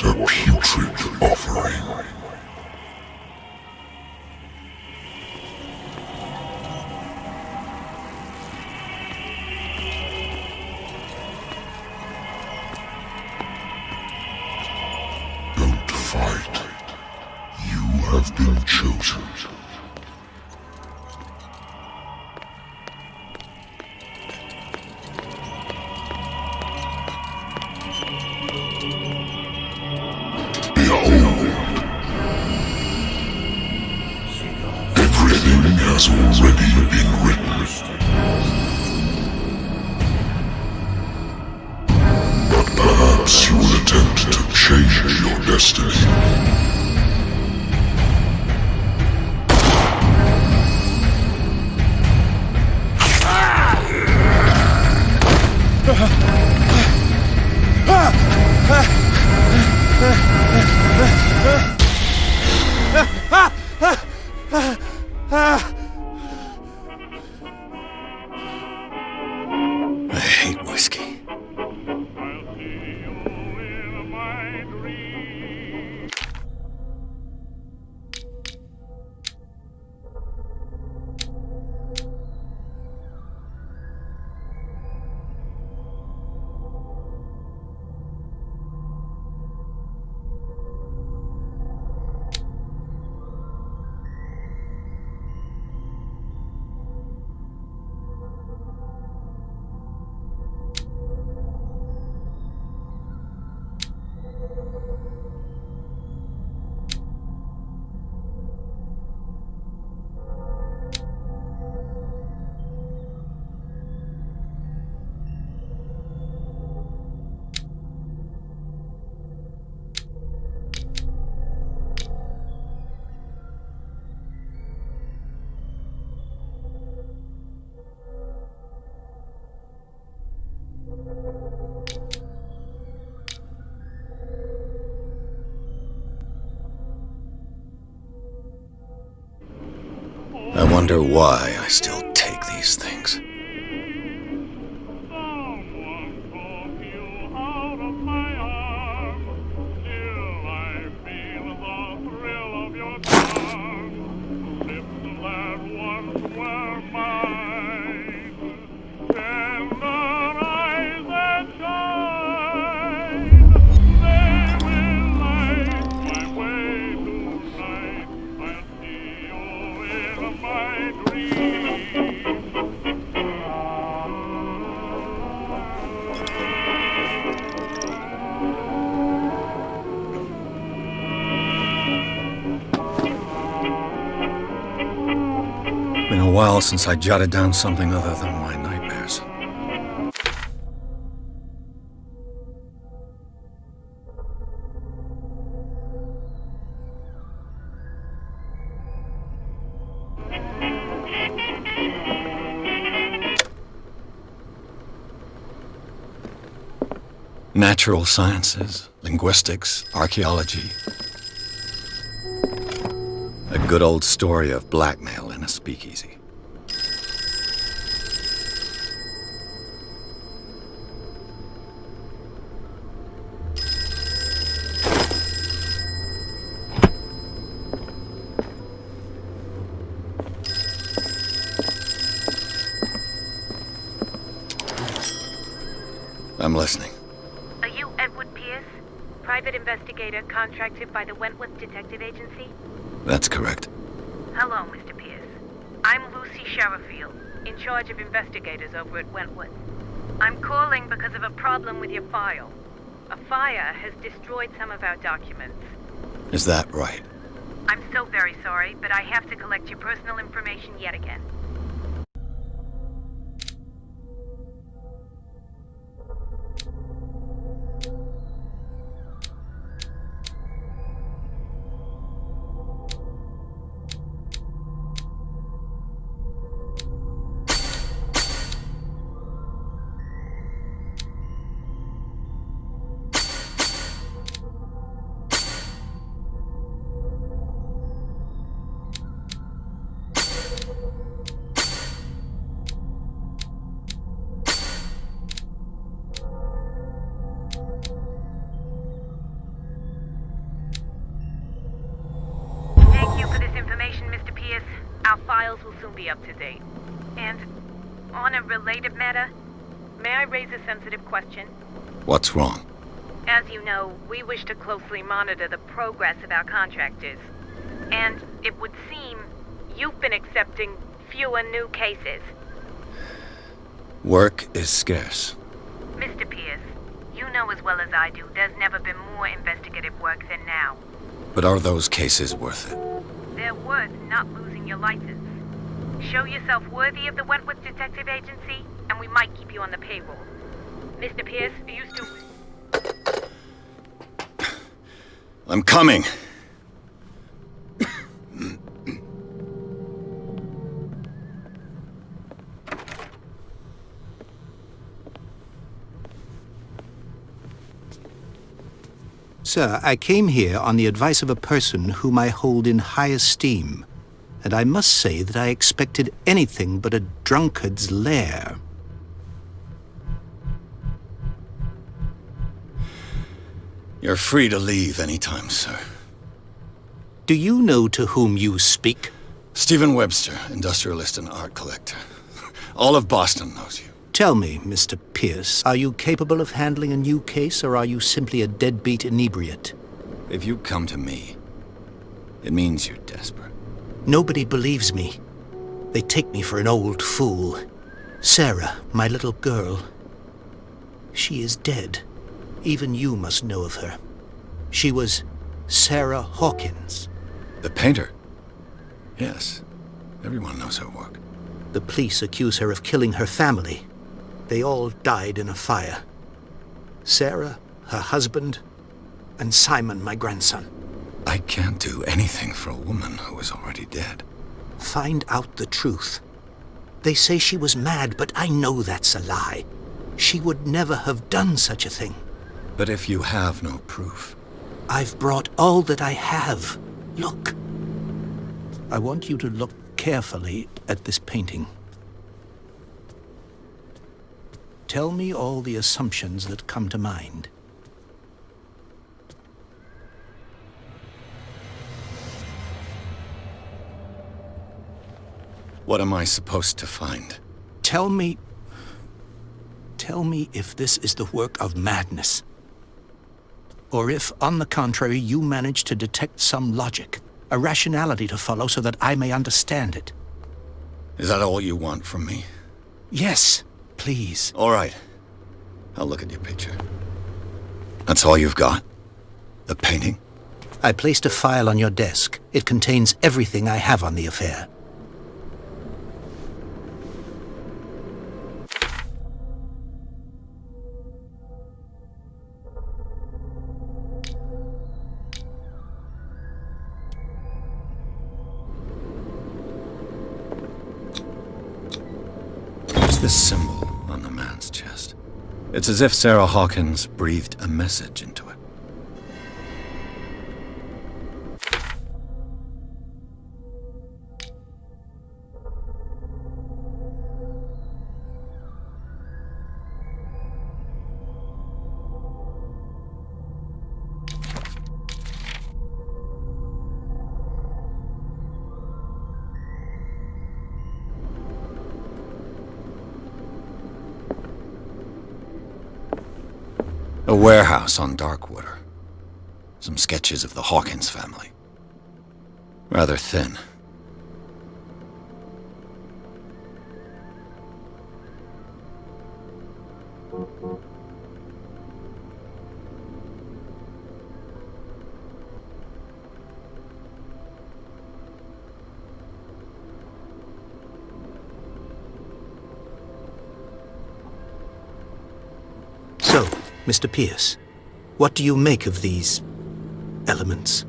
a putrid offering. Don't fight. You have been chosen. Everything has already been written. But perhaps you will attempt to change your destiny. I hate whiskey. I wonder why I still take these things. Been a while since I jotted down something other than my nightmares. Natural sciences, linguistics, archaeology. A good old story of blackmail in a speakeasy. I'm listening. Are you Edward Pierce, private investigator contracted by the Wentworth Detective Agency? That's correct. Hello, Mr. Pierce. I'm Lucy Sherifield, in charge of investigators over at Wentworth. I'm calling because of a problem with your file. A fire has destroyed some of our documents. Is that right? I'm so very sorry, but I have to collect your personal information yet again. won't be up to date. And on a related matter, may I raise a sensitive question? What's wrong? As you know, we wish to closely monitor the progress of our contractors. And it would seem you've been accepting fewer new cases. Work is scarce. Mr. Pierce, you know as well as I do, there's never been more investigative work than now. But are those cases worth it? They're worth not losing your license. Show yourself worthy of the Wentworth Detective Agency, and we might keep you on the payroll. Mr. Pierce, are you still... I'm coming! Sir, I came here on the advice of a person whom I hold in high esteem, and I must say that I expected anything but a drunkard's lair. You're free to leave anytime, sir. Do you know to whom you speak? Stephen Webster, industrialist and art collector. All of Boston knows you. Tell me, Mr. Pierce, are you capable of handling a new case, or are you simply a deadbeat inebriate? If you come to me, it means you're desperate. Nobody believes me. They take me for an old fool. Sarah, my little girl, she is dead. Even you must know of her. She was Sarah Hawkins. The painter? Yes. Everyone knows her work. The police accuse her of killing her family. They all died in a fire. Sarah, her husband, and Simon, my grandson. I can't do anything for a woman who is already dead. Find out the truth. They say she was mad, but I know that's a lie. She would never have done such a thing. But if you have no proof... I've brought all that I have. Look. I want you to look carefully at this painting. Tell me all the assumptions that come to mind. What am I supposed to find? Tell me if this is the work of madness. Or if, on the contrary, you manage to detect some logic, a rationality to follow so that I may understand it. Is that all you want from me? Yes, please. All right. I'll look at your picture. That's all you've got? The painting? I placed a file on your desk. It contains everything I have on the affair. This symbol on the man's chest. It's as if Sarah Hawkins breathed a message into it. A warehouse on Darkwater. Some sketches of the Hawkins family. Rather thin. So, Mr. Pierce, what do you make of these elements?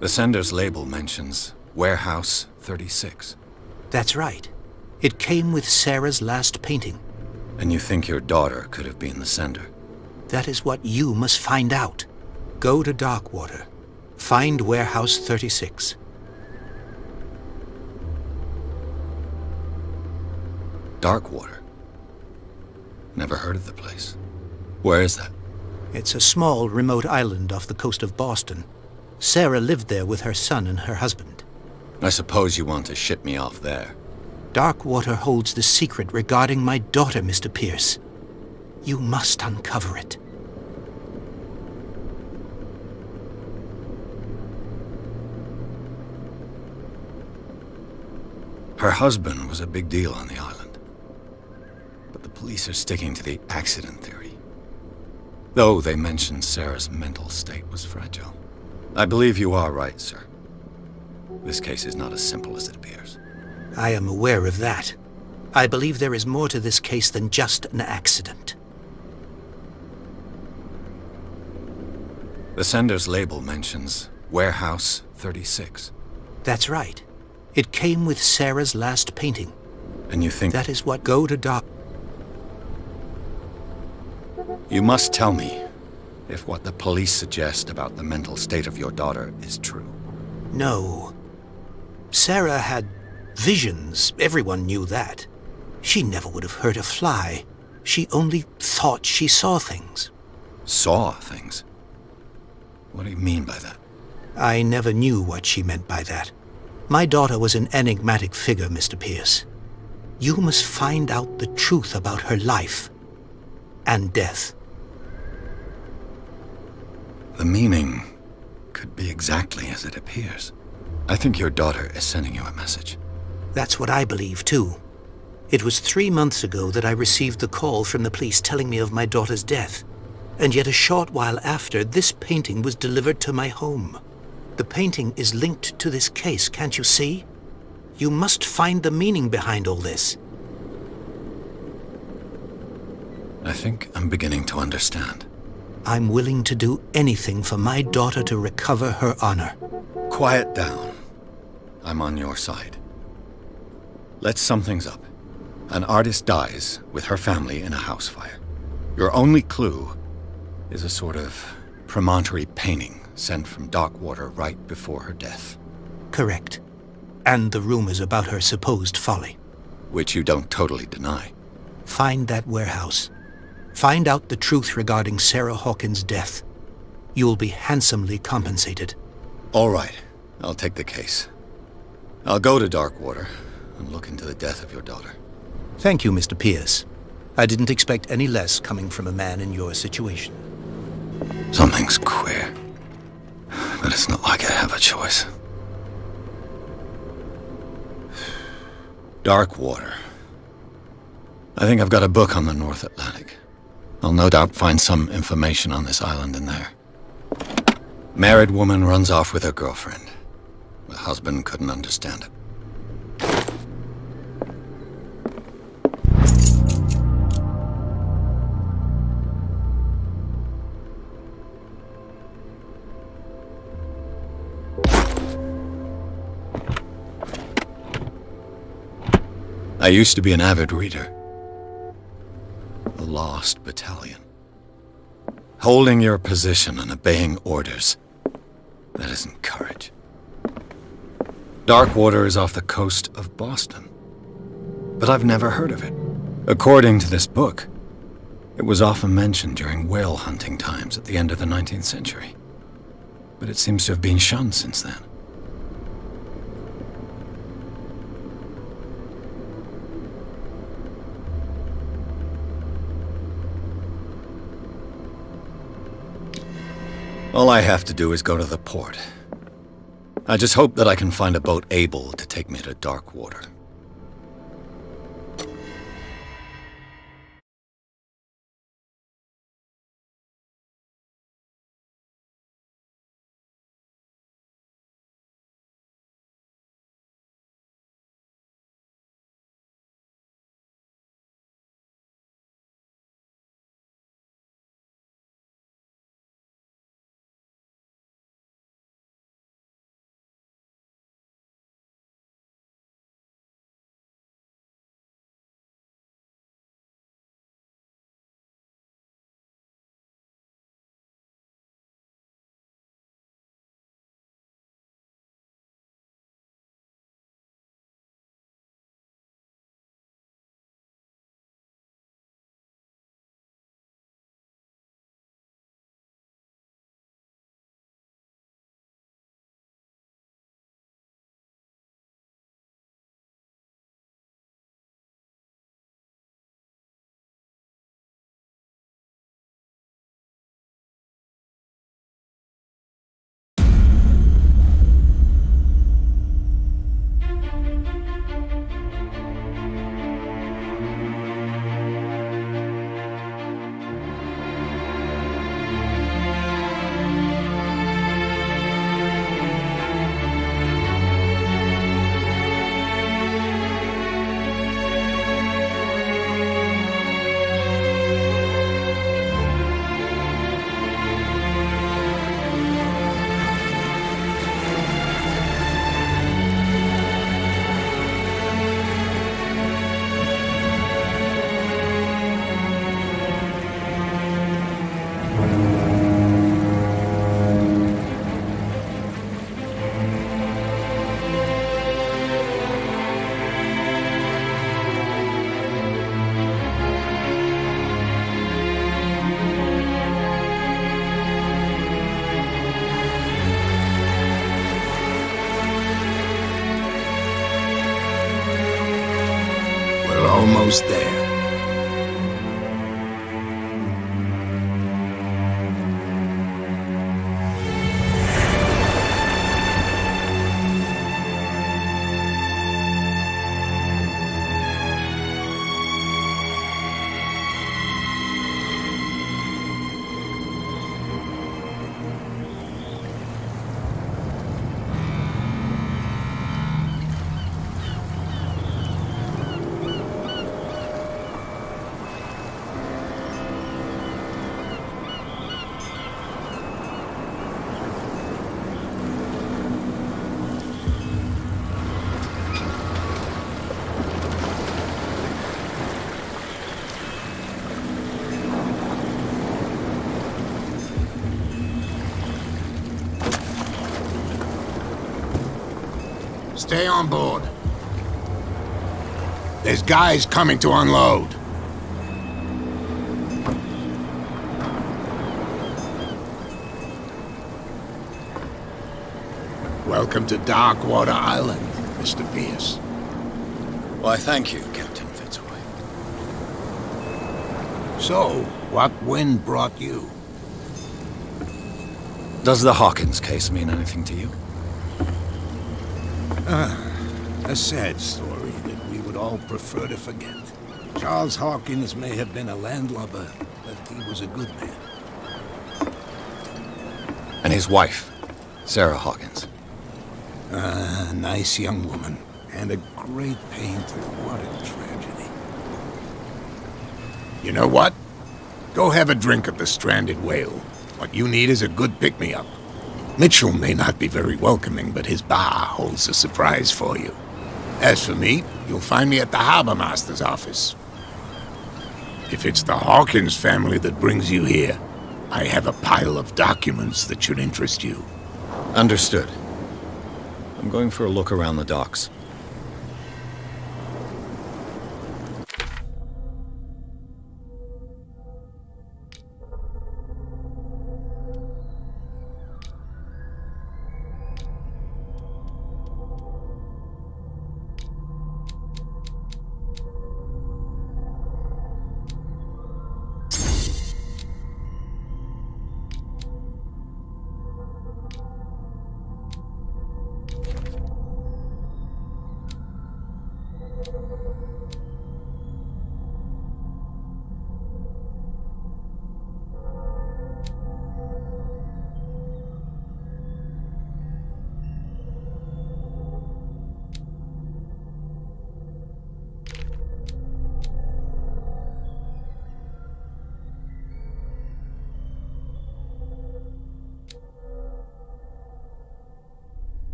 The sender's label mentions Warehouse 36. That's right. It came with Sarah's last painting. And you think your daughter could have been the sender? That is what you must find out. Go to Darkwater. Find Warehouse 36. Darkwater? Never heard of the place. Where is that? It's a small, remote island off the coast of Boston. Sarah lived there with her son and her husband. I suppose you want to ship me off there. Darkwater holds the secret regarding my daughter, Mr. Pierce. You must uncover it. Her husband was a big deal on the island. But the police are sticking to the accident theory. Though they mentioned Sarah's mental state was fragile. I believe you are right, sir. This case is not as simple as it appears. I am aware of that. I believe there is more to this case than just an accident. The sender's label mentions Warehouse 36. That's right. It came with Sarah's last painting. And you think... That is what go to Doc. You must tell me if what the police suggest about the mental state of your daughter is true. No. Sarah had visions. Everyone knew that. She never would have hurt a fly. She only thought she saw things. Saw things? What do you mean by that? I never knew what she meant by that. My daughter was an enigmatic figure, Mr. Pierce. You must find out the truth about her life and death. The meaning could be exactly as it appears. I think your daughter is sending you a message. That's what I believe, too. It was 3 months ago that I received the call from the police telling me of my daughter's death. And yet a short while after, this painting was delivered to my home. The painting is linked to this case, can't you see? You must find the meaning behind all this. I think I'm beginning to understand. I'm willing to do anything for my daughter to recover her honor. Quiet down. I'm on your side. Let's sum things up. An artist dies with her family in a house fire. Your only clue is a sort of promontory painting sent from Darkwater right before her death. Correct. And the rumors about her supposed folly. Which you don't totally deny. Find that warehouse. Find out the truth regarding Sarah Hawkins' death. You'll be handsomely compensated. All right. I'll take the case. I'll go to Darkwater and look into the death of your daughter. Thank you, Mr. Pierce. I didn't expect any less coming from a man in your situation. Something's queer. But it's not like I have a choice. Darkwater. I think I've got a book on the North Atlantic. I'll no doubt find some information on this island in there. Married woman runs off with her girlfriend. The husband couldn't understand it. I used to be an avid reader. The Lost Battalion. Holding your position and obeying orders. That isn't courage. Darkwater is off the coast of Boston. But I've never heard of it. According to this book, it was often mentioned during whale hunting times at the end of the 19th century. But it seems to have been shunned since then. All I have to do is go to the port. I just hope that I can find a boat able to take me to Darkwater. almost there. Stay on board. There's guys coming to unload. Welcome to Darkwater Island, Mr. Pierce. Why, thank you, Captain Fitzroy. So, what wind brought you? Does the Hawkins case mean anything to you? A sad story that we would all prefer to forget. Charles Hawkins may have been a landlubber, but he was a good man. And his wife, Sarah Hawkins. A nice young woman, and a great painter. What a tragedy. You know what? Go have a drink at the Stranded Whale. What you need is a good pick-me-up. Mitchell may not be very welcoming, but his bar holds a surprise for you. As for me, you'll find me at the Harbor Master's office. If it's the Hawkins family that brings you here, I have a pile of documents that should interest you. Understood. I'm going for a look around the docks.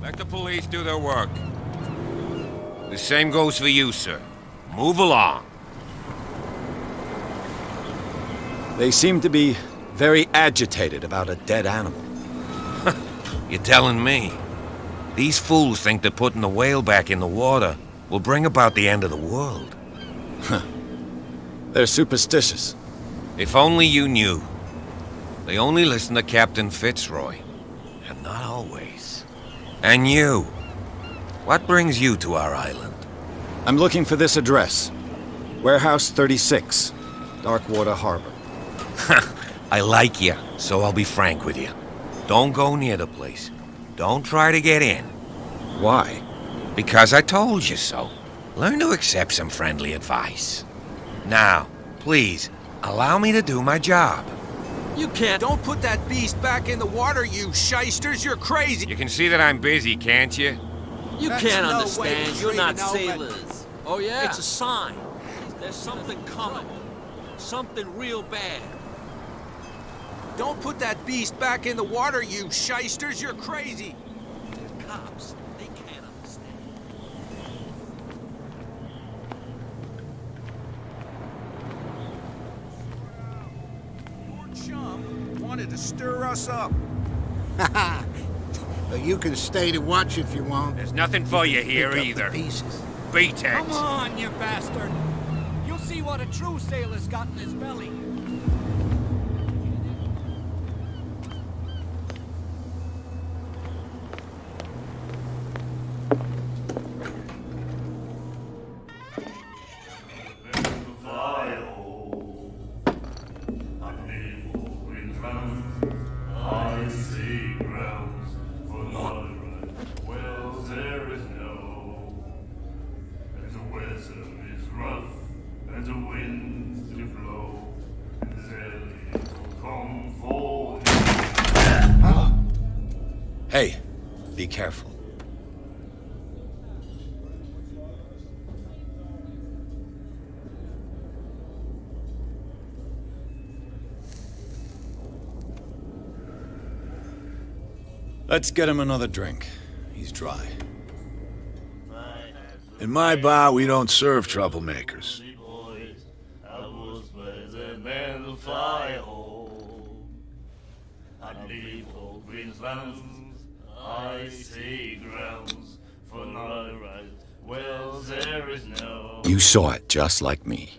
Let the police do their work. The same goes for you, sir. Move along. They seem to be very agitated about a dead animal. You're telling me? These fools think that putting the whale back in the water will bring about the end of the world. They're superstitious. If only you knew. They only listen to Captain Fitzroy. And not always. And you. What brings you to our island? I'm looking for this address. Warehouse 36, Darkwater Harbor. I like you, so I'll be frank with you. Don't go near the place. Don't try to get in. Why? Because I told you so. Learn to accept some friendly advice. Now, please, allow me to do my job. You can't. Don't put that beast back in the water, you shysters. You're crazy. You can see that I'm busy, can't you? You That's can't no understand. You're not sailors. Oh, yeah? It's a sign. There's something coming. Something real bad. Don't put that beast back in the water, you shysters. You're crazy. The cops, they can't understand. Your chum wanted to stir us up. But you can stay to watch if you want. There's nothing for you here Pick up the either. pieces. Beat it. Come on, you bastard! You'll see what a true sailor's got in his belly. Be careful. Let's get him another drink. He's dry. In my bar, we don't serve troublemakers. You saw it just like me.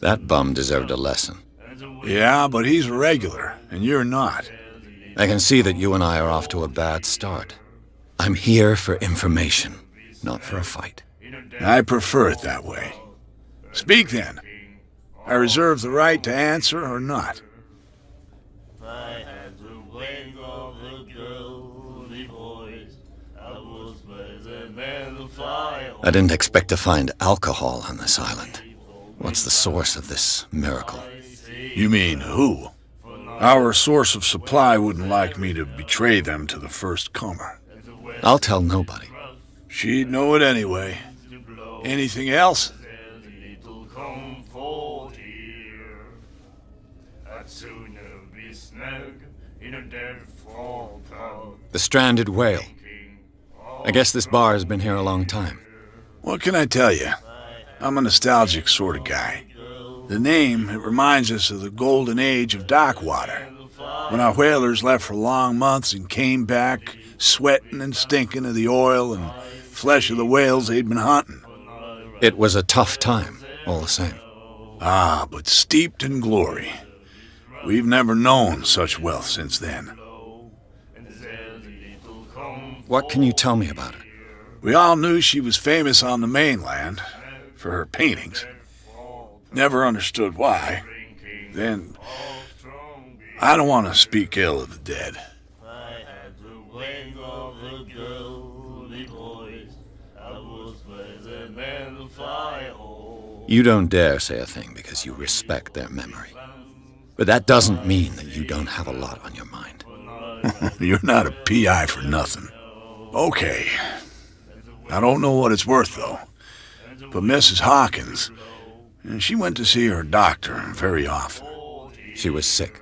That bum deserved a lesson. Yeah, but he's a regular, and you're not. I can see that you and I are off to a bad start. I'm here for information, not for a fight. I prefer it that way. Speak then. I reserve the right to answer or not. I didn't expect to find alcohol on this island. What's the source of this miracle? You mean who? Our source of supply wouldn't like me to betray them to the first comer. I'll tell nobody. She'd know it anyway. Anything else? The stranded whale. I guess this bar has been here a long time. What can I tell you? I'm a nostalgic sort of guy. The name, it reminds us of the golden age of dockwater, when our whalers left for long months and came back sweating and stinking of the oil and flesh of the whales they'd been hunting. It was a tough time, all the same. Ah, but steeped in glory. We've never known such wealth since then. What can you tell me about it? We all knew she was famous on the mainland for her paintings. Never understood why. Then, I don't want to speak ill of the dead. You don't dare say a thing because you respect their memory. But that doesn't mean that you don't have a lot on your mind. You're not a PI for nothing. Okay. I don't know what it's worth, though. But Mrs. Hawkins, she went to see her doctor very often. She was sick.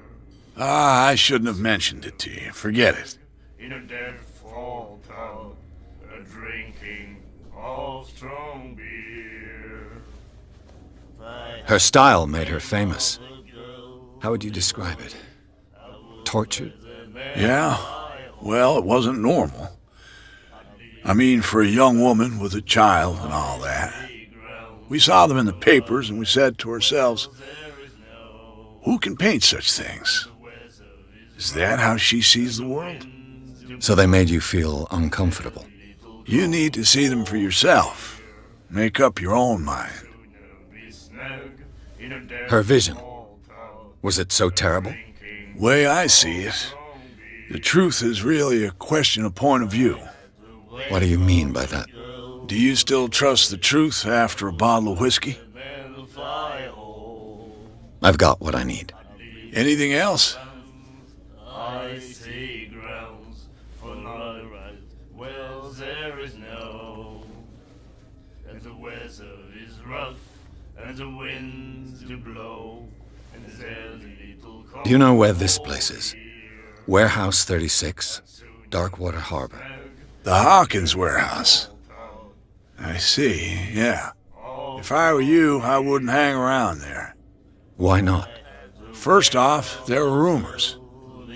Ah, I shouldn't have mentioned it to you. Forget it. Her style made her famous. How would you describe it? Tortured? Yeah? Well, it wasn't normal. I mean, for a young woman with a child and all that. We saw them in the papers and we said to ourselves, who can paint such things? Is that how she sees the world? So they made you feel uncomfortable. You need to see them for yourself. Make up your own mind. Her vision. Was it so terrible? Way I see it, the truth is really a question of point of view. What do you mean by that? Do you still trust the truth after a bottle of whiskey? I've got what I need. Anything else? Do you know where this place is? Warehouse 36, Darkwater Harbor. The Hawkins warehouse. I see, yeah. If I were you, I wouldn't hang around there. Why not? First off, there are rumors.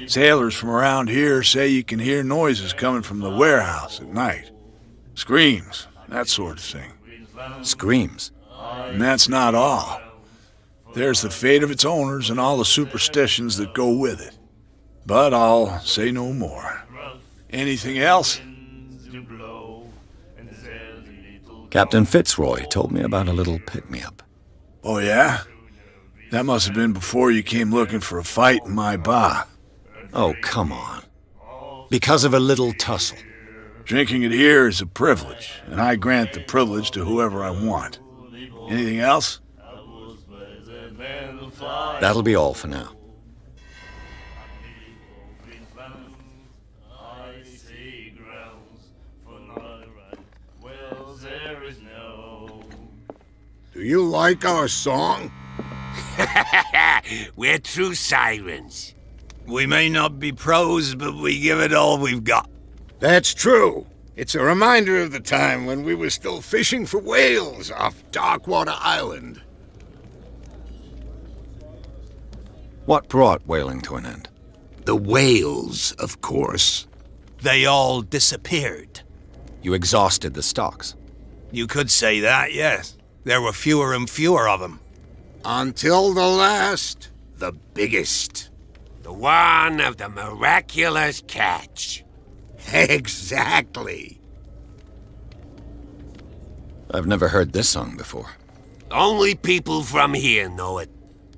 Sailors from around here say you can hear noises coming from the warehouse at night. Screams, that sort of thing. Screams? And that's not all. There's the fate of its owners and all the superstitions that go with it. But I'll say no more. Anything else? Captain Fitzroy told me about a little pick-me-up. Oh, yeah? That must have been before you came looking for a fight in my bar. Oh, come on. Because of a little tussle. Drinking it here is a privilege, and I grant the privilege to whoever I want. Anything else? That'll be all for now. Do you like our song? We're true sirens. We may not be pros, but we give it all we've got. That's true. It's a reminder of the time when we were still fishing for whales off Darkwater Island. What brought whaling to an end? The whales, of course. They all disappeared. You exhausted the stocks. You could say that, yes. There were fewer and fewer of them. Until the last, the biggest. The one of the miraculous catch. Exactly. I've never heard this song before. Only people from here know it.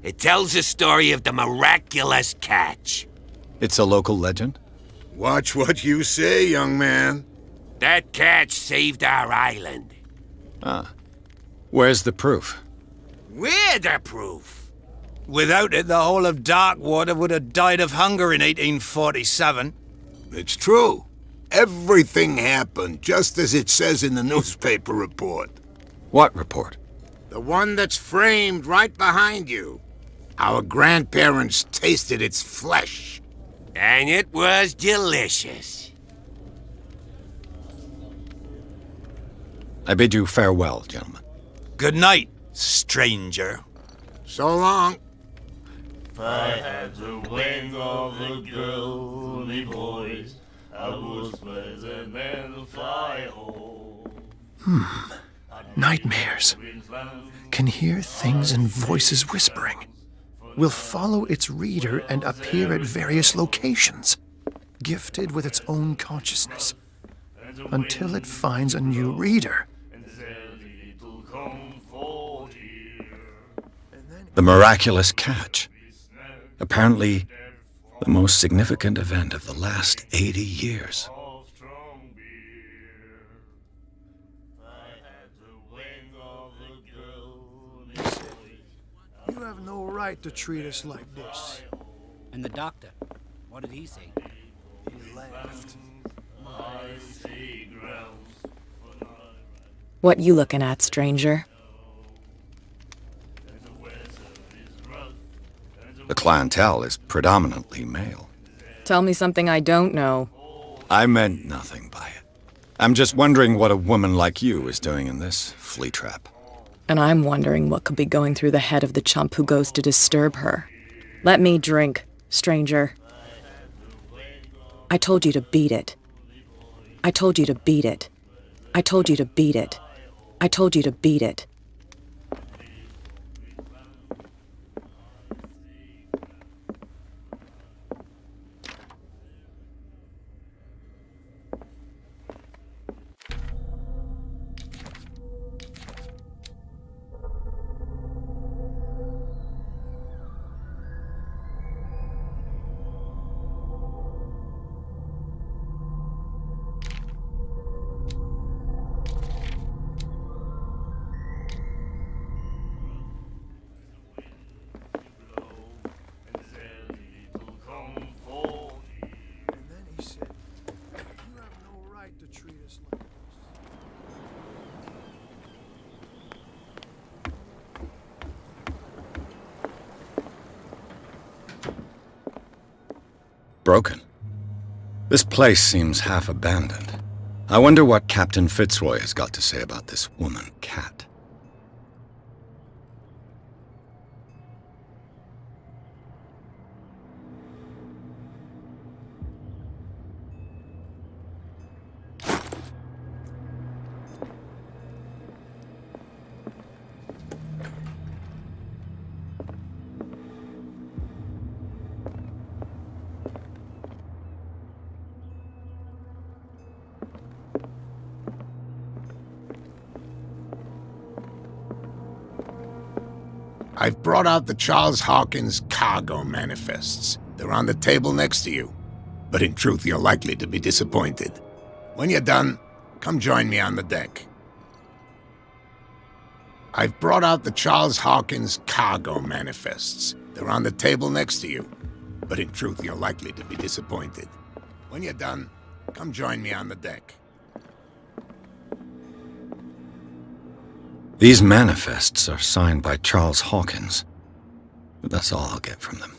It tells the story of the miraculous catch. It's a local legend? Watch what you say, young man. That catch saved our island. Ah. Where's the proof? We're the proof. Without it, the whole of Darkwater would have died of hunger in 1847. It's true. Everything happened just as it says in the newspaper report. What report? The one that's framed right behind you. Our grandparents tasted its flesh. And it was delicious. I bid you farewell, gentlemen. Good night, stranger. So long. If I had the wings of the girly boys, I would spread them and fly home. Nightmares. Can hear things and voices whispering. Will follow its reader and appear at various locations, gifted with its own consciousness, until it finds a new reader. The miraculous catch. Apparently, the most significant event of the last 80 years. You have no right to treat us like this. And the doctor, what did he say? He laughed. What you looking at, stranger? The clientele is predominantly male. Tell me something I don't know. I meant nothing by it. I'm just wondering what a woman like you is doing in this flea trap. And I'm wondering what could be going through the head of the chump who goes to disturb her. Let me drink, stranger. I told you to beat it. I told you to beat it. I told you to beat it. I told you to beat it. Broken. This place seems half abandoned. I wonder what Captain Fitzroy has got to say about this woman cat. I've brought out the Charles Hawkins cargo manifests. They're on the table next to you. But in truth, you're likely to be disappointed. When you're done, come join me on the deck. I've brought out the Charles Hawkins cargo manifests. They're on the table next to you. But in truth, you're likely to be disappointed. When you're done, come join me on the deck. These manifests are signed by Charles Hawkins, but that's all I'll get from them.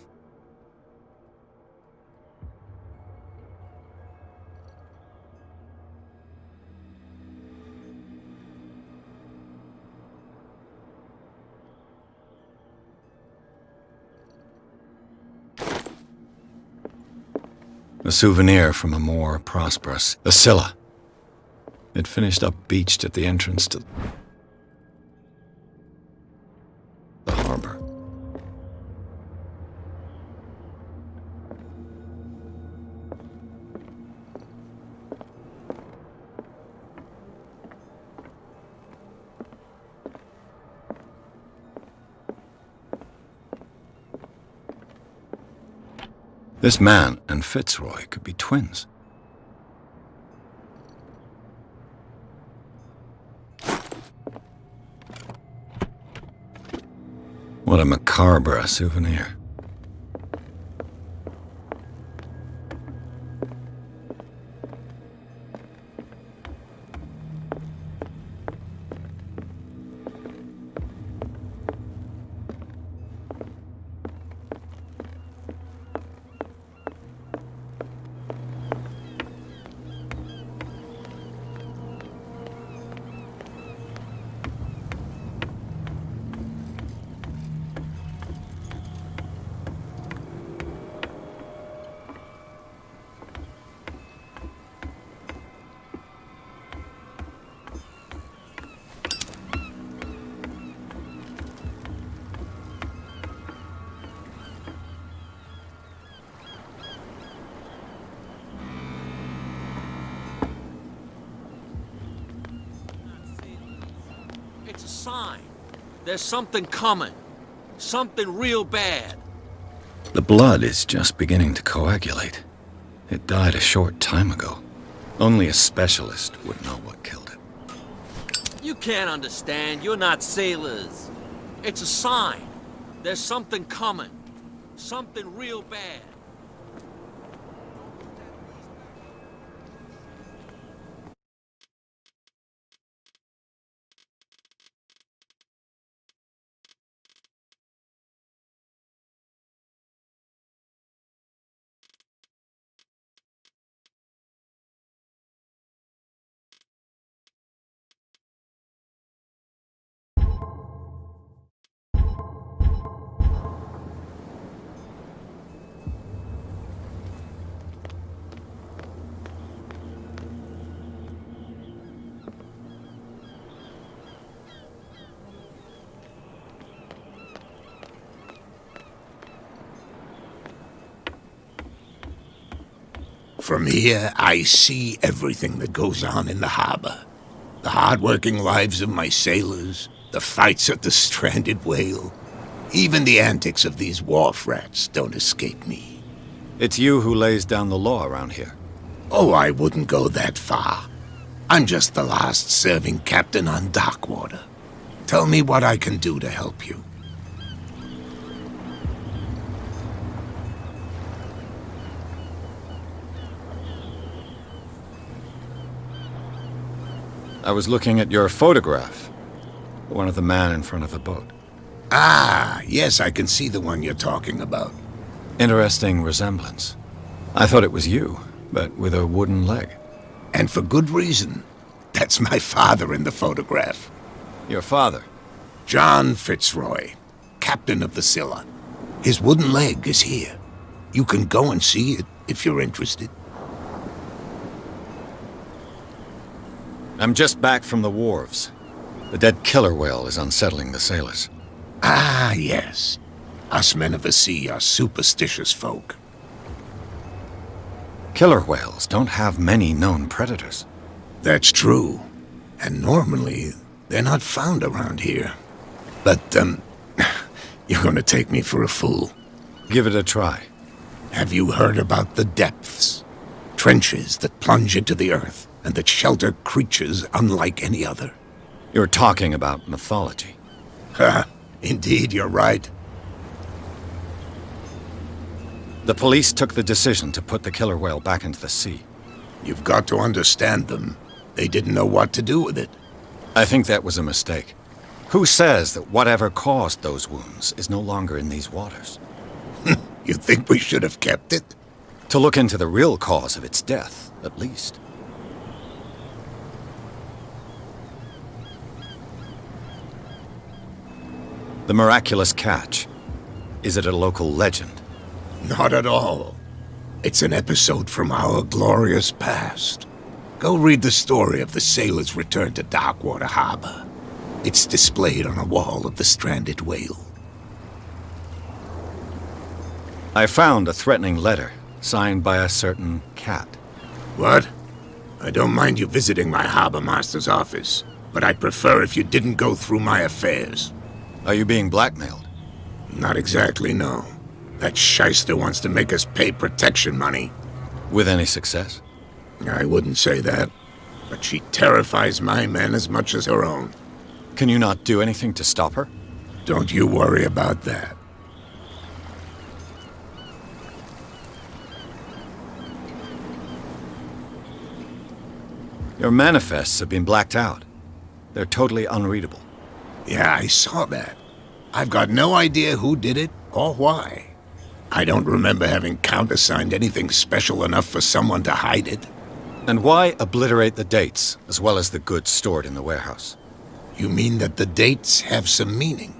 A souvenir from a more prosperous, the Scylla. It finished up beached at the entrance to the harbor. This man and Fitzroy could be twins. What a macabre souvenir. It's a sign. There's something coming. Something real bad. The blood is just beginning to coagulate. It died a short time ago. Only a specialist would know what killed it. You can't understand. You're not sailors. It's a sign. There's something coming. Something real bad. From here, I see everything that goes on in the harbor. The hard-working lives of my sailors, the fights at the stranded whale. Even the antics of these wharf rats don't escape me. It's you who lays down the law around here. Oh, I wouldn't go that far. I'm just the last serving captain on Darkwater. Tell me what I can do to help you. I was looking at your photograph. One of the man in front of the boat. Ah, yes, I can see the one you're talking about. Interesting resemblance. I thought it was you, but with a wooden leg. And for good reason. That's my father in the photograph. Your father? John Fitzroy, captain of the Scylla. His wooden leg is here. You can go and see it if you're interested. I'm just back from the wharves. The dead killer whale is unsettling the sailors. Ah, yes. Us men of the sea are superstitious folk. Killer whales don't have many known predators. That's true. And normally, they're not found around here. But, you're gonna take me for a fool. Give it a try. Have you heard about the depths? Trenches that plunge into the earth, and that shelter creatures unlike any other. You're talking about mythology. Ha! Indeed, you're right. The police took the decision to put the killer whale back into the sea. You've got to understand them. They didn't know what to do with it. I think that was a mistake. Who says that whatever caused those wounds is no longer in these waters? You think we should have kept it? To look into the real cause of its death, at least. The miraculous catch. Is it a local legend? Not at all. It's an episode from our glorious past. Go read the story of the sailor's return to Darkwater Harbor. It's displayed on a wall of the stranded whale. I found a threatening letter, signed by a certain cat. What? I don't mind you visiting my harbor master's office, but I'd prefer if you didn't go through my affairs. Are you being blackmailed? Not exactly, no. That shyster wants to make us pay protection money. With any success? I wouldn't say that, but she terrifies my men as much as her own. Can you not do anything to stop her? Don't you worry about that. Your manifests have been blacked out. They're totally unreadable. Yeah, I saw that. I've got no idea who did it or why. I don't remember having countersigned anything special enough for someone to hide it. And why obliterate the dates, as well as the goods stored in the warehouse? You mean that the dates have some meaning?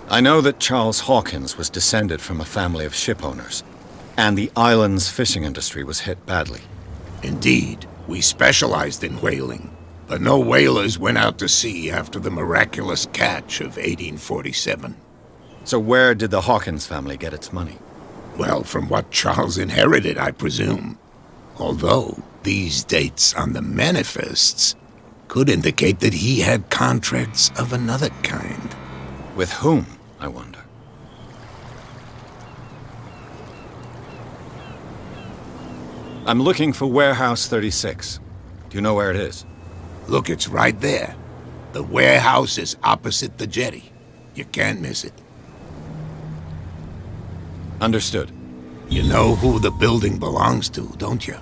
I know that Charles Hawkins was descended from a family of ship owners, and the island's fishing industry was hit badly. Indeed, we specialized in whaling, but no whalers went out to sea after the miraculous catch of 1847. So where did the Hawkins family get its money? Well, from what Charles inherited, I presume. Although, these dates on the manifests could indicate that he had contracts of another kind. With whom, I wonder? I'm looking for Warehouse 36. Do you know where it is? Look, it's right there. The warehouse is opposite the jetty. You can't miss it. Understood. You know who the building belongs to, don't you?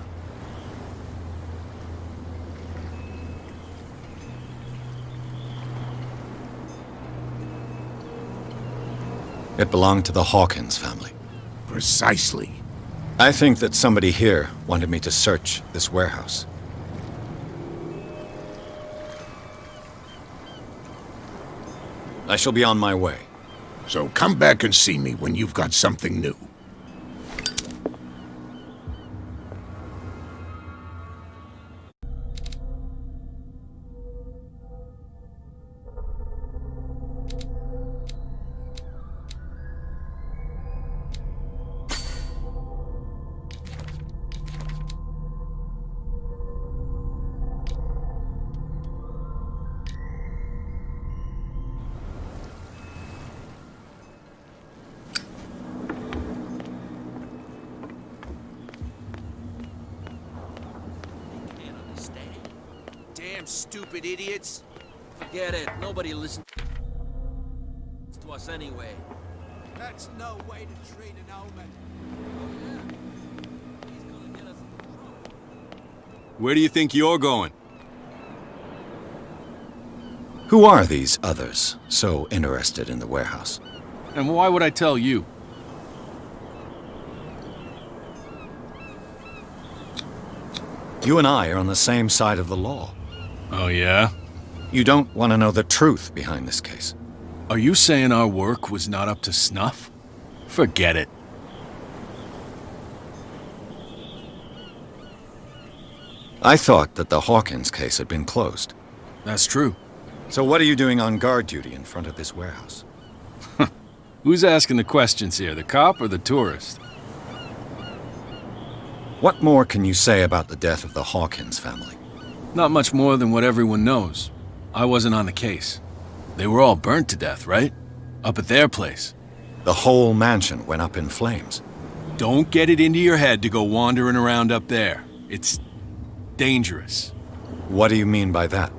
It belonged to the Hawkins family. Precisely. I think that somebody here wanted me to search this warehouse. I shall be on my way. So come back and see me when you've got something new. Stupid idiots. Forget it. Nobody listens to us anyway. That's no way to treat an omen. He's gonna get us in trouble. Where do you think you're going? Who are these others so interested in the warehouse? And why would I tell you? You and I are on the same side of the law. Oh, yeah? You don't want to know the truth behind this case. Are you saying our work was not up to snuff? Forget it. I thought that the Hawkins case had been closed. That's true. So what are you doing on guard duty in front of this warehouse? Who's asking the questions here, the cop or the tourist? What more can you say about the death of the Hawkins family? Not much more than what everyone knows. I wasn't on the case. They were all burnt to death, right? Up at their place. The whole mansion went up in flames. Don't get it into your head to go wandering around up there. It's dangerous. What do you mean by that?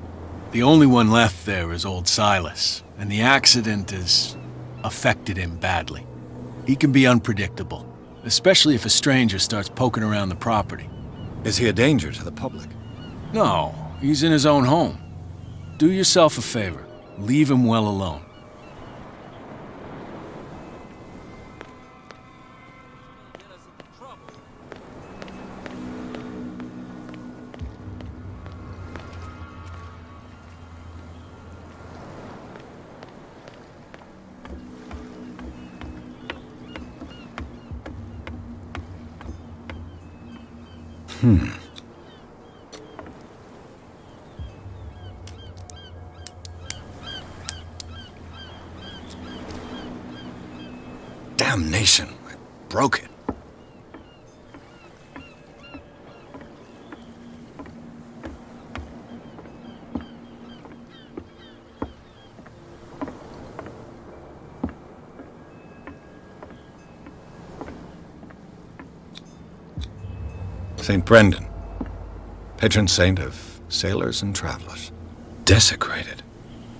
The only one left there is old Silas, and the accident has affected him badly. He can be unpredictable, especially if a stranger starts poking around the property. Is he a danger to the public? No, he's in his own home. Do yourself a favor. Leave him well alone. Damnation. I broke it. St. Brendan, patron saint of sailors and travelers. Desecrated.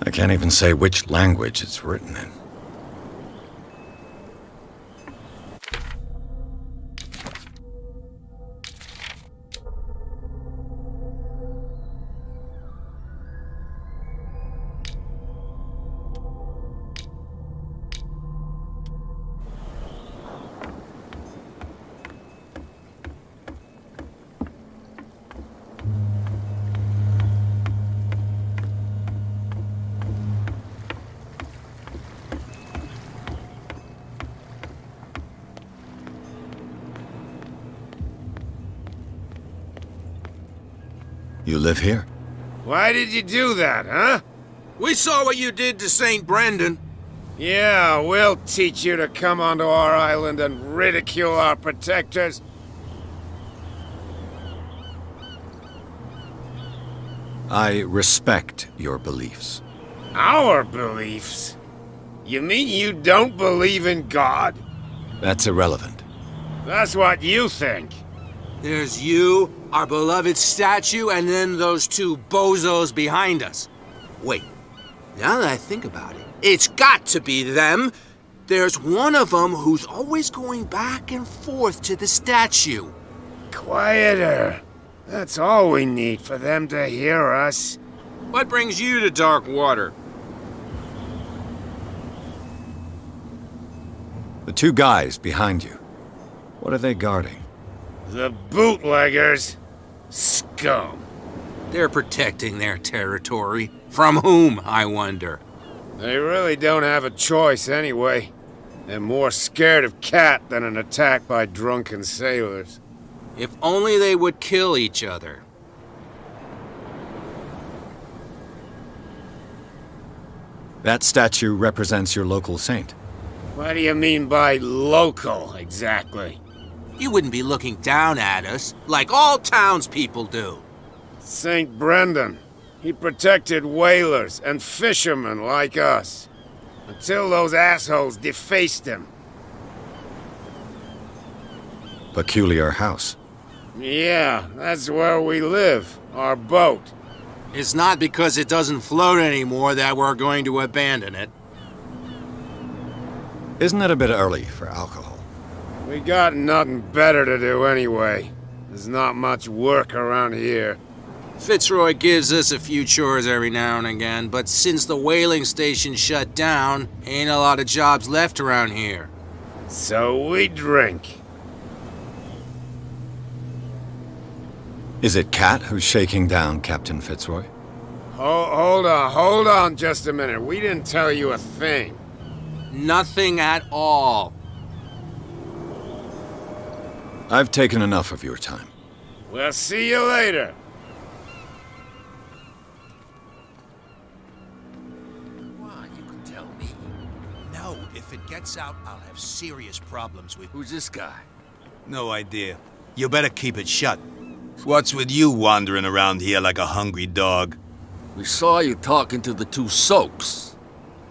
I can't even say which language it's written in. You live here? Why did you do that, huh? We saw what you did to St. Brendan. Yeah, we'll teach you to come onto our island and ridicule our protectors. I respect your beliefs. Our beliefs? You mean you don't believe in God? That's irrelevant. That's what you think. There's you, our beloved statue, and then those two bozos behind us. Wait, now that I think about it, it's got to be them. There's one of them who's always going back and forth to the statue. Quieter. That's all we need for them to hear us. What brings you to dark water? The two guys behind you. What are they guarding? The bootleggers. Scum. They're protecting their territory. From whom, I wonder? They really don't have a choice anyway. They're more scared of Cat than an attack by drunken sailors. If only they would kill each other. That statue represents your local saint. What do you mean by local, exactly? You wouldn't be looking down at us, like all townspeople do. St. Brendan. He protected whalers and fishermen like us. Until those assholes defaced him. Peculiar house. Yeah, that's where we live. Our boat. It's not because it doesn't float anymore that we're going to abandon it. Isn't it a bit early for alcohol? We got nothing better to do anyway. There's not much work around here. Fitzroy gives us a few chores every now and again, but since the whaling station shut down, ain't a lot of jobs left around here. So we drink. Is it Cat who's shaking down Captain Fitzroy? Hold on just a minute. We didn't tell you a thing. Nothing at all. I've taken enough of your time. We'll see you later. Why, you can tell me. No, if it gets out, I'll have serious problems with... Who's this guy? No idea. You better keep it shut. What's with you wandering around here like a hungry dog? We saw you talking to the two soaks.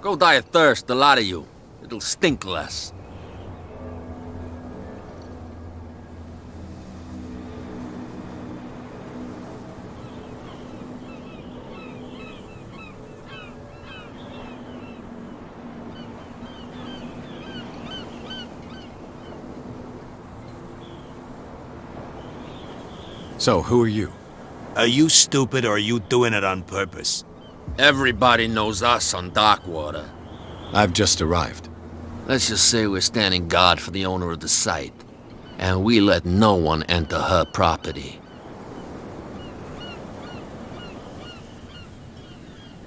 Go die of thirst, the lot of you. It'll stink less. So, who are you? Are you stupid or are you doing it on purpose? Everybody knows us on Darkwater. I've just arrived. Let's just say we're standing guard for the owner of the site, and we let no one enter her property.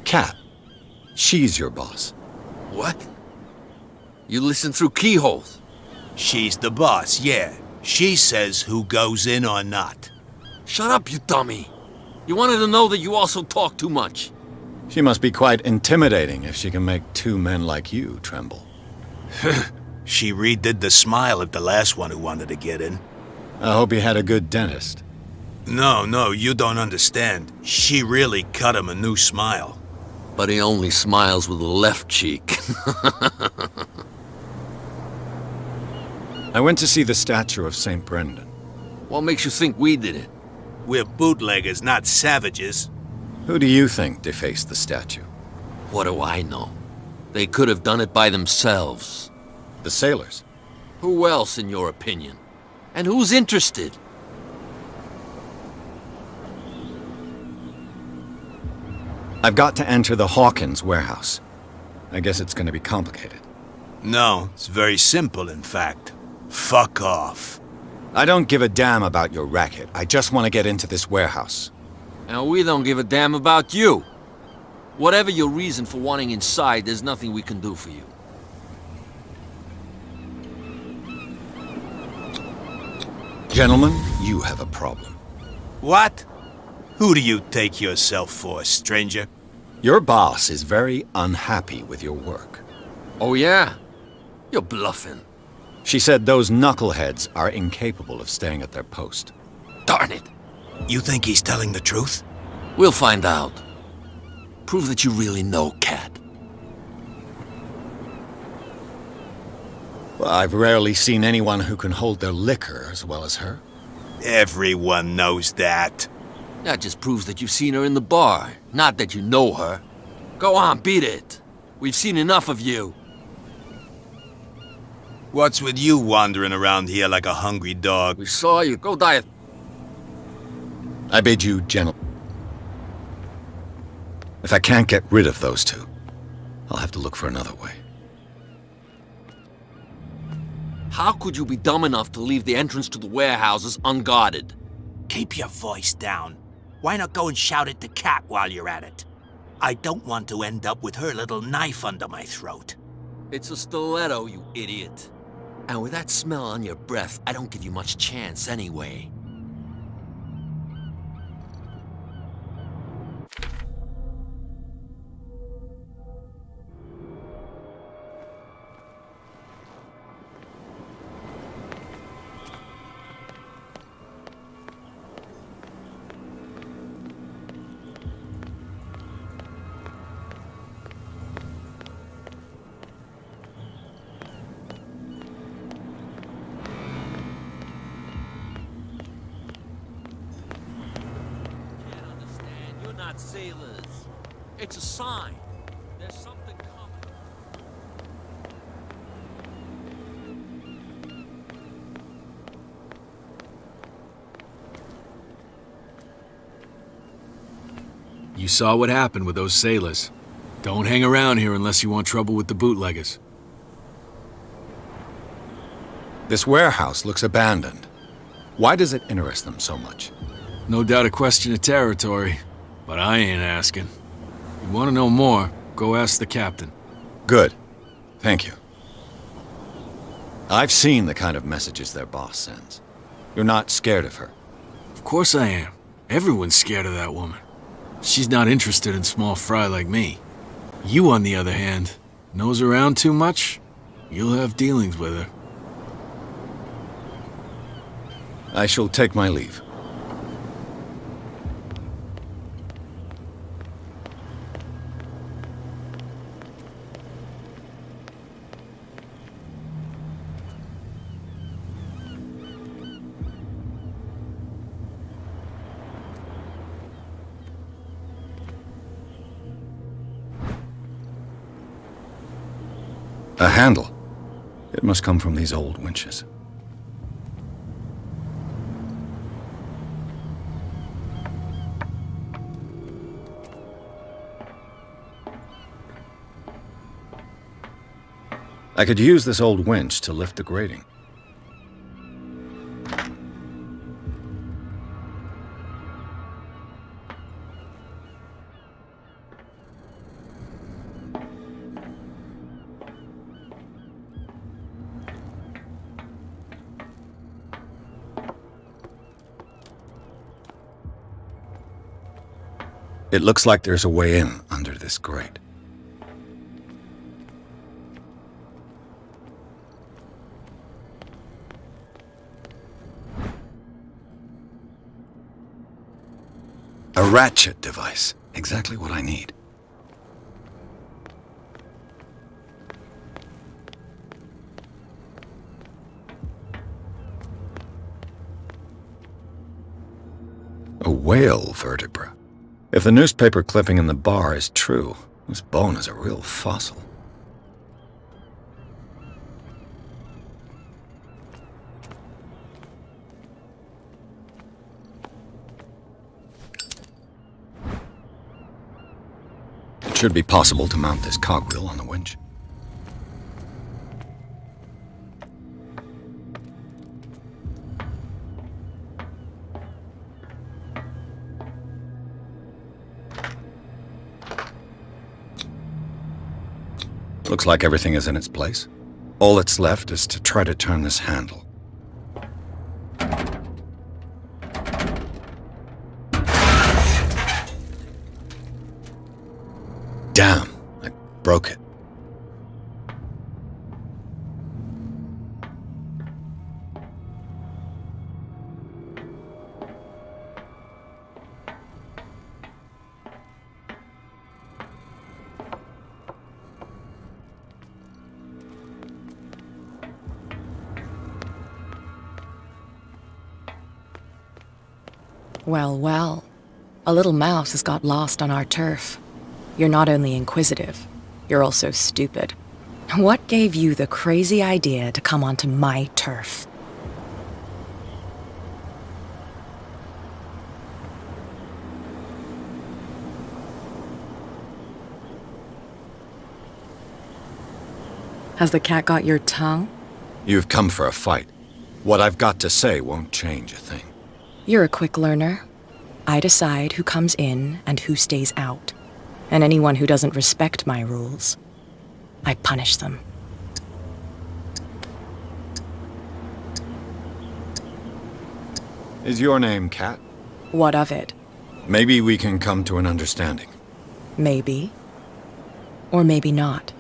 Cat. She's your boss. What? You listen through keyholes? She's the boss, yeah. She says who goes in or not. Shut up, you dummy. You wanted to know that you also talk too much. She must be quite intimidating if she can make two men like you tremble. She redid the smile of the last one who wanted to get in. I hope he had a good dentist. No, you don't understand. She really cut him a new smile. But he only smiles with the left cheek. I went to see the statue of St. Brendan. What makes you think we did it? We're bootleggers, not savages. Who do you think defaced the statue? What do I know? They could have done it by themselves. The sailors? Who else, in your opinion? And who's interested? I've got to enter the Hawkins warehouse. I guess it's going to be complicated. No, it's very simple, in fact. Fuck off. I don't give a damn about your racket. I just want to get into this warehouse. And we don't give a damn about you. Whatever your reason for wanting inside, there's nothing we can do for you. Gentlemen, you have a problem. What? Who do you take yourself for, stranger? Your boss is very unhappy with your work. Oh yeah? You're bluffing. She said those knuckleheads are incapable of staying at their post. Darn it! You think he's telling the truth? We'll find out. Prove that you really know Cat. Well, I've rarely seen anyone who can hold their liquor as well as her. Everyone knows that. That just proves that you've seen her in the bar, not that you know her. Go on, beat it. We've seen enough of you. What's with you wandering around here like a hungry dog? We saw you. Go die. I bid you, gentle. If I can't get rid of those two, I'll have to look for another way. How could you be dumb enough to leave the entrance to the warehouses unguarded? Keep your voice down. Why not go and shout it to Cat while you're at it? I don't want to end up with her little knife under my throat. It's a stiletto, you idiot. And with that smell on your breath, I don't give you much chance anyway. Not sailors. It's a sign. There's something coming. You saw what happened with those sailors. Don't hang around here unless you want trouble with the bootleggers. This warehouse looks abandoned. Why does it interest them so much? No doubt a question of territory. But I ain't asking. You want to know more, go ask the captain. Good. Thank you. I've seen the kind of messages their boss sends. You're not scared of her? Of course I am. Everyone's scared of that woman. She's not interested in small fry like me. You, on the other hand, nose around too much, you'll have dealings with her. I shall take my leave. A handle. It must come from these old winches. I could use this old winch to lift the grating. It looks like there's a way in under this grate. A ratchet device. Exactly what I need. A whale vertebra. If the newspaper clipping in the bar is true, this bone is a real fossil. It should be possible to mount this cogwheel on the winch. Looks like everything is in its place. All that's left is to try to turn this handle. Damn, I broke it. Well, well. A little mouse has got lost on our turf. You're not only inquisitive, you're also stupid. What gave you the crazy idea to come onto my turf? Has the cat got your tongue? You've come for a fight. What I've got to say won't change a thing. You're a quick learner. I decide who comes in and who stays out. And anyone who doesn't respect my rules, I punish them. Is your name Cat? What of it? Maybe we can come to an understanding. Maybe. Or maybe not.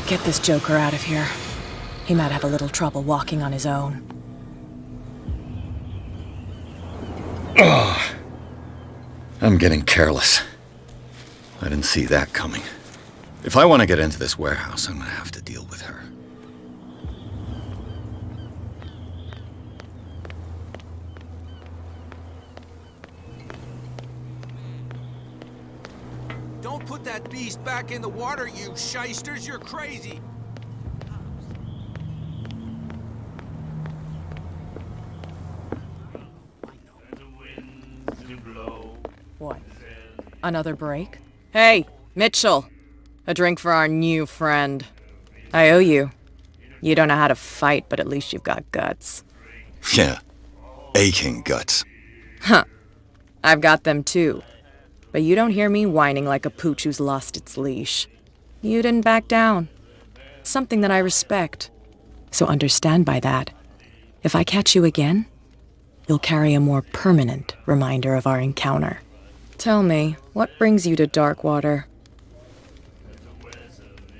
Get this joker out of here. He might have a little trouble walking on his own. Oh, I'm getting careless. I didn't see that coming. If I want to get into this warehouse, I'm going to have to deal with her. Don't put that beast back in the water, you shysters! You're crazy! What? Another break? Hey, Mitchell! A drink for our new friend. I owe you. You don't know how to fight, but at least you've got guts. Yeah, aching guts. Huh. I've got them too. But you don't hear me whining like a pooch who's lost its leash. You didn't back down. Something that I respect. So understand by that, if I catch you again, you'll carry a more permanent reminder of our encounter. Tell me, what brings you to Darkwater?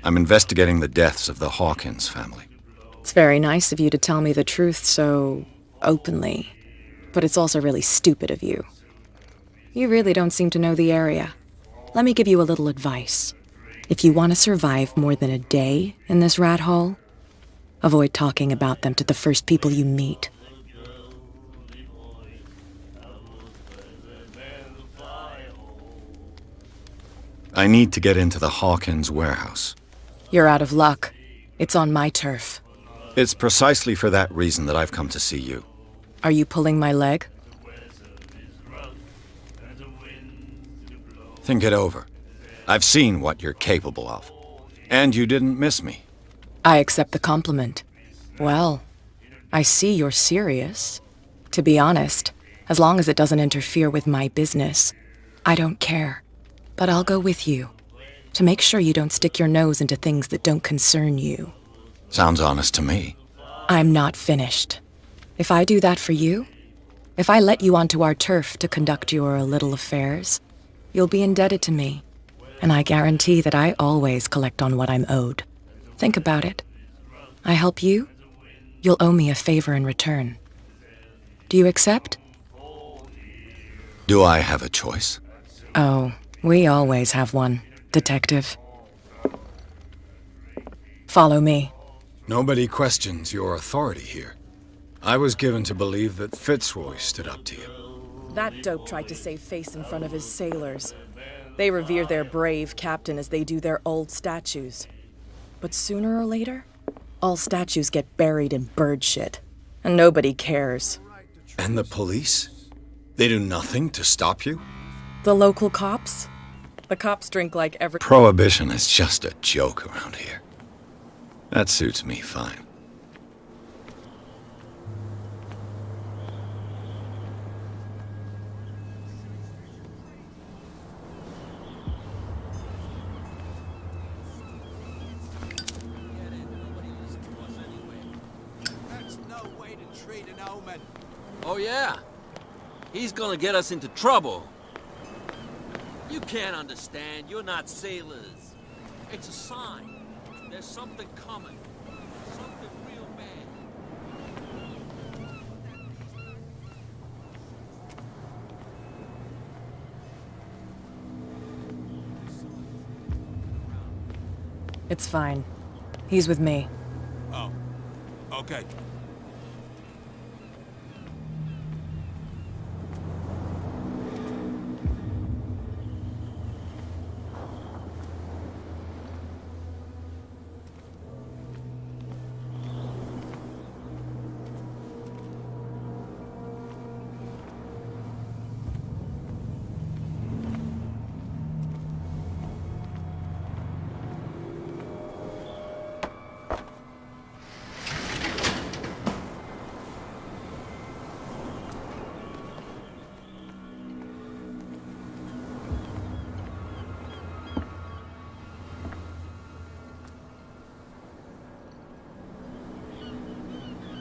I'm investigating the deaths of the Hawkins family. It's very nice of you to tell me the truth so openly, but it's also really stupid of you. You really don't seem to know the area. Let me give you a little advice. If you want to survive more than a day in this rat hole, avoid talking about them to the first people you meet. I need to get into the Hawkins warehouse. You're out of luck. It's on my turf. It's precisely for that reason that I've come to see you. Are you pulling my leg? Think it over. I've seen what you're capable of. And you didn't miss me. I accept the compliment. Well, I see you're serious. To be honest, as long as it doesn't interfere with my business, I don't care. But I'll go with you, to make sure you don't stick your nose into things that don't concern you. Sounds honest to me. I'm not finished. If I do that for you, if I let you onto our turf to conduct your little affairs, you'll be indebted to me, and I guarantee that I always collect on what I'm owed. Think about it. I help you, you'll owe me a favor in return. Do you accept? Do I have a choice? Oh, we always have one, Detective. Follow me. Nobody questions your authority here. I was given to believe that Fitzroy stood up to you. That dope tried to save face in front of his sailors. They revere their brave captain as they do their old statues. But sooner or later, all statues get buried in bird shit, and nobody cares. And the police? They do nothing to stop you? The local cops? The cops drink like every— Prohibition is just a joke around here. That suits me fine. Oh, yeah? He's gonna get us into trouble. You can't understand. You're not sailors. It's a sign. There's something coming. Something real bad. It's fine. He's with me. Oh. Okay.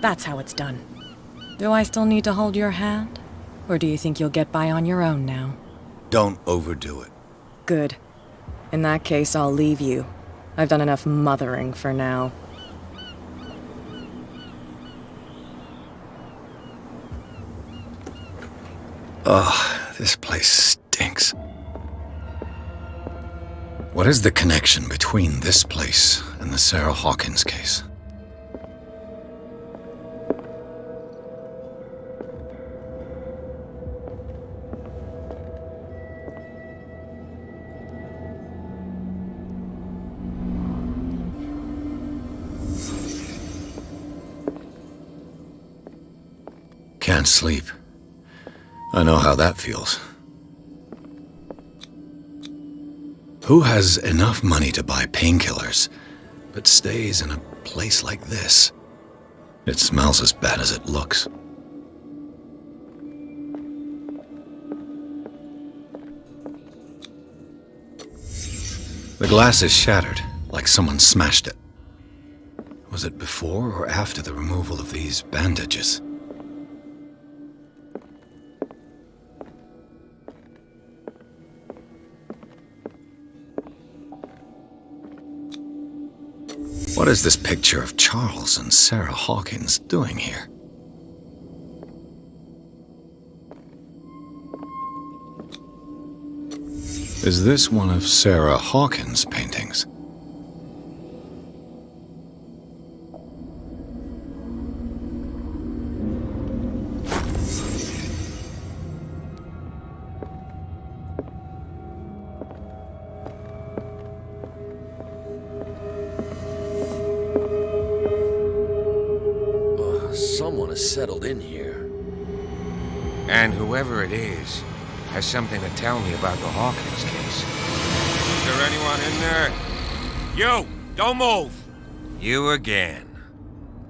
That's how it's done. Do I still need to hold your hand? Or do you think you'll get by on your own now? Don't overdo it. Good. In that case, I'll leave you. I've done enough mothering for now. Ugh, this place stinks. What is the connection between this place and the Sarah Hawkins case? Can't sleep. I know how that feels. Who has enough money to buy painkillers, but stays in a place like this? It smells as bad as it looks. The glass is shattered, like someone smashed it. Was it before or after the removal of these bandages? What is this picture of Charles and Sarah Hawkins doing here? Is this one of Sarah Hawkins' paintings? Someone has settled in here. And whoever it is has something to tell me about the Hawkins case. Is there anyone in there? You! Don't move! You again.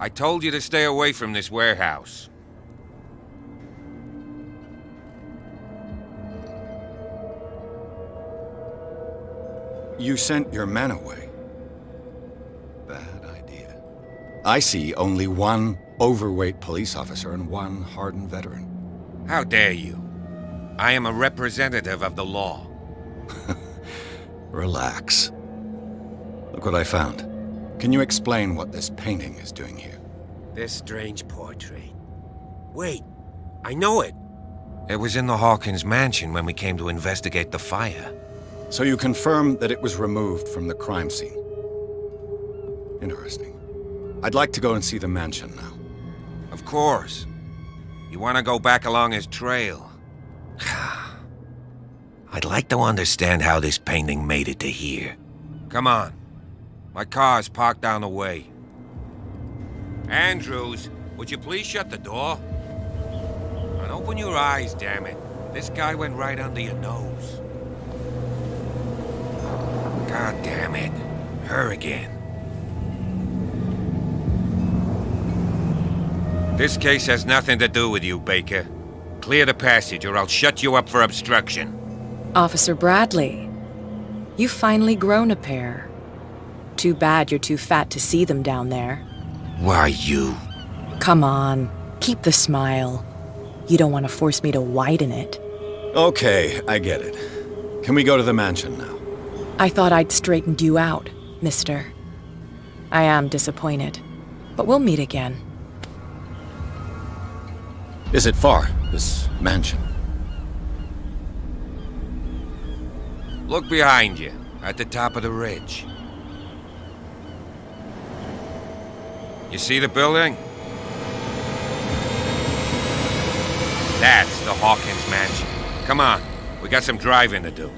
I told you to stay away from this warehouse. You sent your men away. Bad idea. I see only one overweight police officer and one hardened veteran. How dare you? I am a representative of the law. Relax. Look what I found. Can you explain what this painting is doing here? This strange portrait. Wait, I know it. It was in the Hawkins mansion when we came to investigate the fire. So you confirm that it was removed from the crime scene. Interesting. I'd like to go and see the mansion now. Of course. You want to go back along his trail? I'd like to understand how this painting made it to here. Come on. My car's parked down the way. Andrews, would you please shut the door? And open your eyes, damn it. This guy went right under your nose. God damn it. Her again. This case has nothing to do with you, Baker. Clear the passage or I'll shut you up for obstruction. Officer Bradley, you've finally grown a pair. Too bad you're too fat to see them down there. Why, you? Come on, keep the smile. You don't want to force me to widen it. Okay, I get it. Can we go to the mansion now? I thought I'd straightened you out, mister. I am disappointed, but we'll meet again. Is it far, this mansion? Look behind you, at the top of the ridge. You see the building? That's the Hawkins mansion. Come on, we got some driving to do.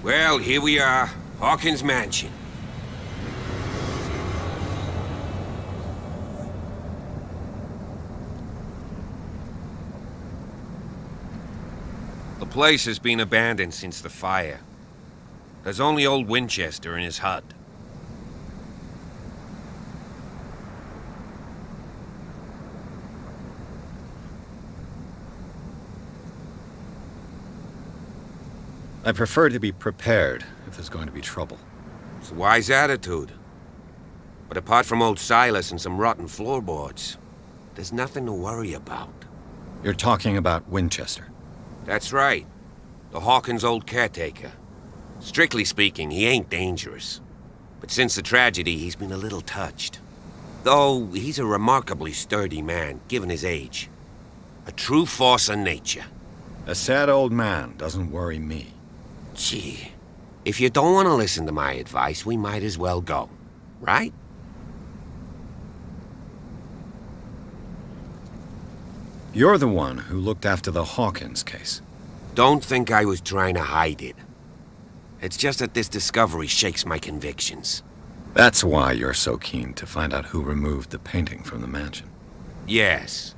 Well, here we are, Hawkins Mansion. The place has been abandoned since the fire. There's only old Winchester in his hut. I prefer to be prepared if there's going to be trouble. It's a wise attitude. But apart from old Silas and some rotten floorboards, there's nothing to worry about. You're talking about Winchester? That's right. The Hawkins' old caretaker. Strictly speaking, he ain't dangerous. But since the tragedy, he's been a little touched. Though, he's a remarkably sturdy man, given his age. A true force of nature. A sad old man doesn't worry me. Gee, if you don't want to listen to my advice, we might as well go. Right? You're the one who looked after the Hawkins case. Don't think I was trying to hide it. It's just that this discovery shakes my convictions. That's why you're so keen to find out who removed the painting from the mansion. Yes.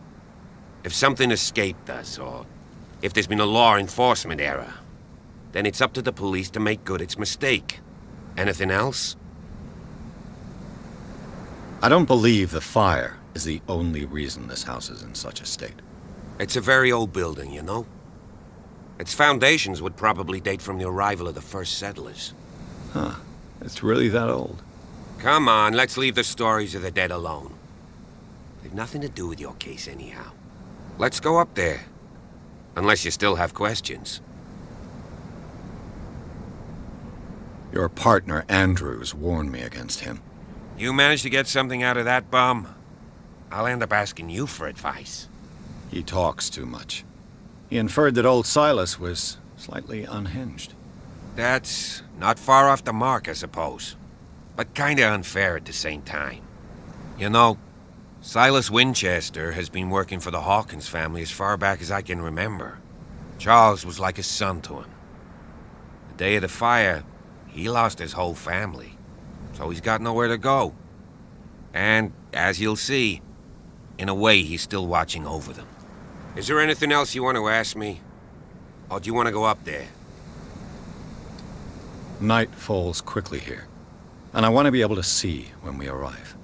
If something escaped us, or if there's been a law enforcement error, then it's up to the police to make good its mistake. Anything else? I don't believe the fire is the only reason this house is in such a state. It's a very old building, you know? Its foundations would probably date from the arrival of the first settlers. Huh. It's really that old. Come on, let's leave the stories of the dead alone. They've nothing to do with your case anyhow. Let's go up there. Unless you still have questions. Your partner, Andrews, warned me against him. You managed to get something out of that bum? I'll end up asking you for advice. He talks too much. He inferred that old Silas was slightly unhinged. That's not far off the mark, I suppose. But kinda unfair at the same time. You know, Silas Winchester has been working for the Hawkins family as far back as I can remember. Charles was like a son to him. The day of the fire, he lost his whole family, so he's got nowhere to go. And, as you'll see, in a way he's still watching over them. Is there anything else you want to ask me? Or do you want to go up there? Night falls quickly here, and I want to be able to see when we arrive.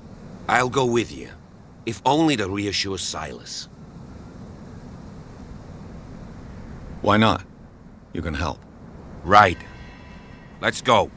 I'll go with you, if only to reassure Silas. Why not? You can help. Right. Let's go.